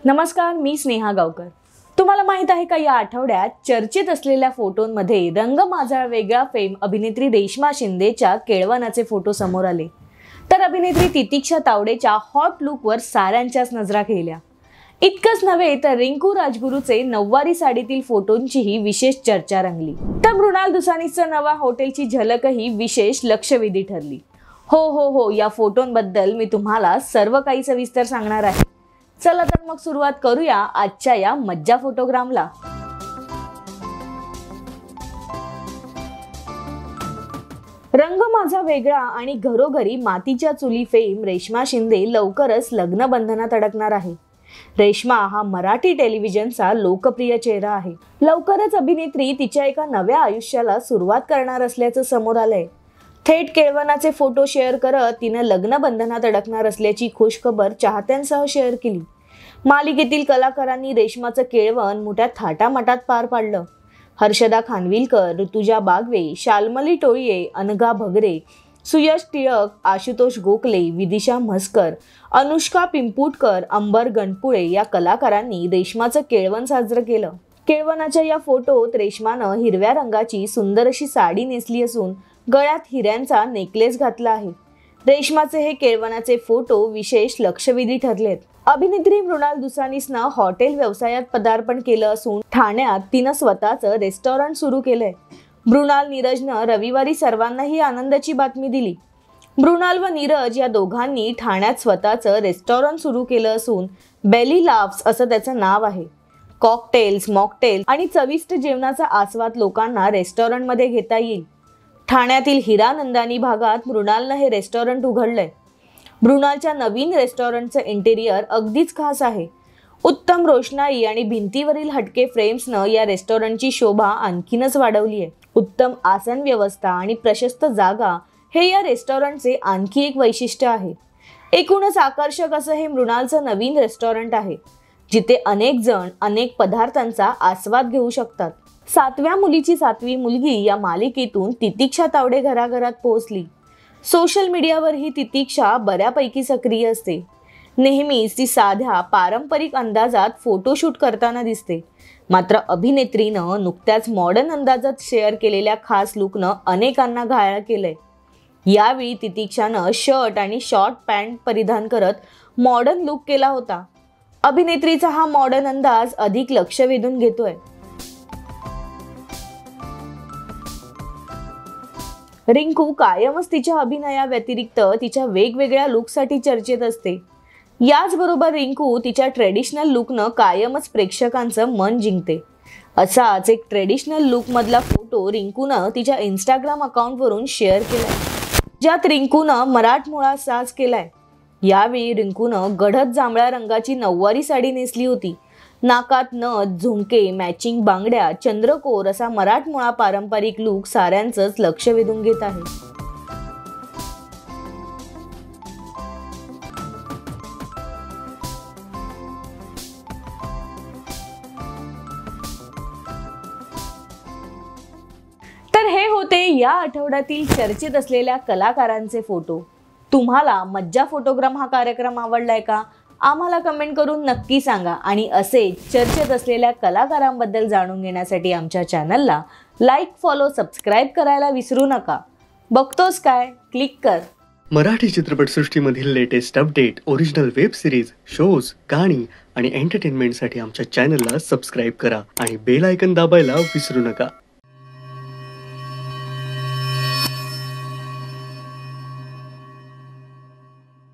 नमस्कार, मी स्नेहा गावकर। तुम्हाला माहित आहे का, या आठवड्यात चर्चेत असलेल्या फोटोंमध्ये रंग माझा वेगळा फेम अभिनेत्री रेश्मा शिंदेच्या केळवणाचे फोटो समोर आले। तर अभिनेत्री तितिक्षा तावडेच्या हॉट लुकवर साऱ्यांच्याच नजरा गेल्या। इतकंच नव्हे तर रिंकू राजगुरूचे नऊवारी साडीतील फोटोंचीही विशेष चर्चा रंगली। तर मृणाल दुसानीच्या नवा हॉटेलची झलकही विशेष लक्षवेधी ठरली। हो, या फोटोंबद्दल मी तुम्हाला सर्व काही सविस्तर सांगणार आहे। चला तर मग सुरुवात करूया आजच्या या मज्जा फोटोग्रामला। रंग माझा वेगळा आणि घरोघरी मातीच्या चुली फेम रेश्मा शिंदे लवकरच लग्न बंधनात अडकणार आहे। रेश्मा हा मराठी टेलिव्हिजनचा लोकप्रिय चेहरा आहे। लवकरच अभिनेत्री तिच्या एका नव्या आयुष्याला सुरुवात करणार असल्याचं समोर आलंय। थेट केळवणाचे फोटो शेअर करत तिनं लग्न बंधनात अडकणार असल्याची खुशखबर चाहत्यांसह शेअर केली। मालिकेतील कलाकारांनी रेश्माचं केळवण मोठ्या थाटामाटात पार पाडलं। हर्षदा खानविलकर, ऋतुजा बागवे, शाल्मली टोळीये, अनघा भगरे, सुयश टिळक, आशुतोष गोखले, विदिशा म्हसकर, अनुष्का पिंपुटकर, अंबर गणपुळे या कलाकारांनी रेश्माचं केळवण साजरं केलं। केळवणाच्या या फोटोत रेश्मानं हिरव्या रंगाची सुंदर अशी साडी नेसली असून गळ्यात हिऱ्यांचा नेकलेस घातला आहे। रेश्माचे हे केळवणाचे फोटो विशेष लक्षवेधी ठरलेत। अभिनेत्री मृणाल दुसानीसनं हॉटेल व्यवसायात पदार्पण केलं असून ठाण्यात तिनं स्वतःचं रेस्टॉरंट सुरू केलंय। मृणाल नीरजनं रविवारी सर्वांनाही आनंदाची बातमी दिली। मृणाल व नीरज या दोघांनी ठाण्यात स्वतःचं रेस्टॉरंट सुरू केलं असून बेली लाव्स असं त्याचं नाव आहे। कॉकटेल्स, मॉकटेल आणि चविष्ट जेवणाचा आस्वाद लोकांना रेस्टॉरंटमध्ये घेता येईल। ठाण्यातील हिरानंदानी भागात मृणालनं हे रेस्टॉरंट उघडलंय। मृणालच्या नवीन रेस्टॉरंटचं इंटेरियर अगदीच खास आहे। उत्तम रोषणाई आणि भिंतीवरील हटके फ्रेम्सनं या रेस्टॉरंटची शोभा आणखीनच वाढवली आहे। उत्तम आसन व्यवस्था आणि प्रशस्त जागा हे या रेस्टॉरंटचे आणखी एक वैशिष्ट्य आहे। एकूणच आकर्षक असं हे मृणालचं नवीन रेस्टॉरंट आहे, जिथे अनेक जण अनेक पदार्थांचा आस्वाद घेऊ शकतात। 7व्या मुलीची 7वी मुलगी या मालिकेतून तितिक्षा तावडे घराघरात पोहोचली। सोशल मीडियावर ही तितिक्षा बऱ्यापैकी सक्रिय असते। नेहमीच ती साध्या पारंपरिक अंदाजात फोटोशूट करताना दिसते। मात्र अभिनेत्रीनं नुकत्याच मॉडर्न अंदाजात शेअर केलेल्या खास लुकनं अनेकांना घायाळ केलंय। यावेळी तितिक्षानं शर्ट आणि शॉर्ट पॅन्ट परिधान करत मॉडर्न लुक केला होता। अभिनेत्रीचा हा मॉडर्न अंदाज अधिक लक्ष वेधून घेतोय। रिंकू कायमच तिच्या अभिनयाव्यतिरिक्त तिच्या वेगवेगळ्या लुकसाठी चर्चेत असते। याचबरोबर रिंकू तिच्या ट्रेडिशनल लुकनं कायमच प्रेक्षकांचं मन जिंकते। असाच एक ट्रेडिशनल लुक मधला फोटो रिंकूनं तिच्या इंस्टाग्राम अकाउंटवरून शेअर केलाय, ज्यात रिंकूनं मराठमोळा साज केलाय। यावेळी रिंकूनं गडद जांभळ्या रंगाची नऊवारी साडी नेसली होती। नाकात नथ, झुमके, मॅचिंग बांगड्या, चंद्रकोर असा मराठमोळा पारंपरिक लुक साऱ्यांचंच लक्ष वेधून घेत आहे। तर हे होते या आठवड्यातील चर्चेत असलेल्या कलाकारांचे फोटो। तुम्हाला मज्जा फोटोग्राम हा कार्यक्रम आवडलाय का? आम्हाला कमेंट करून नक्की सांगा आणि असे चर्चेत असलेल्या कलाकारांबद्दल जाणून घेण्यासाठी आमच्या चॅनलला लाईक, फॉलो, सबस्क्राईब करायला विसरू नका। बघतोस काय? क्लिक कर। मराठी चित्रपटसृष्टीमधील latest update, original web series, shows, गाणी आणि एंटरटेनमेंटसाठी आमच्या चॅनलला सबस्क्राईब करा आणि बेल आयकॉन दाबायला विसरू नका।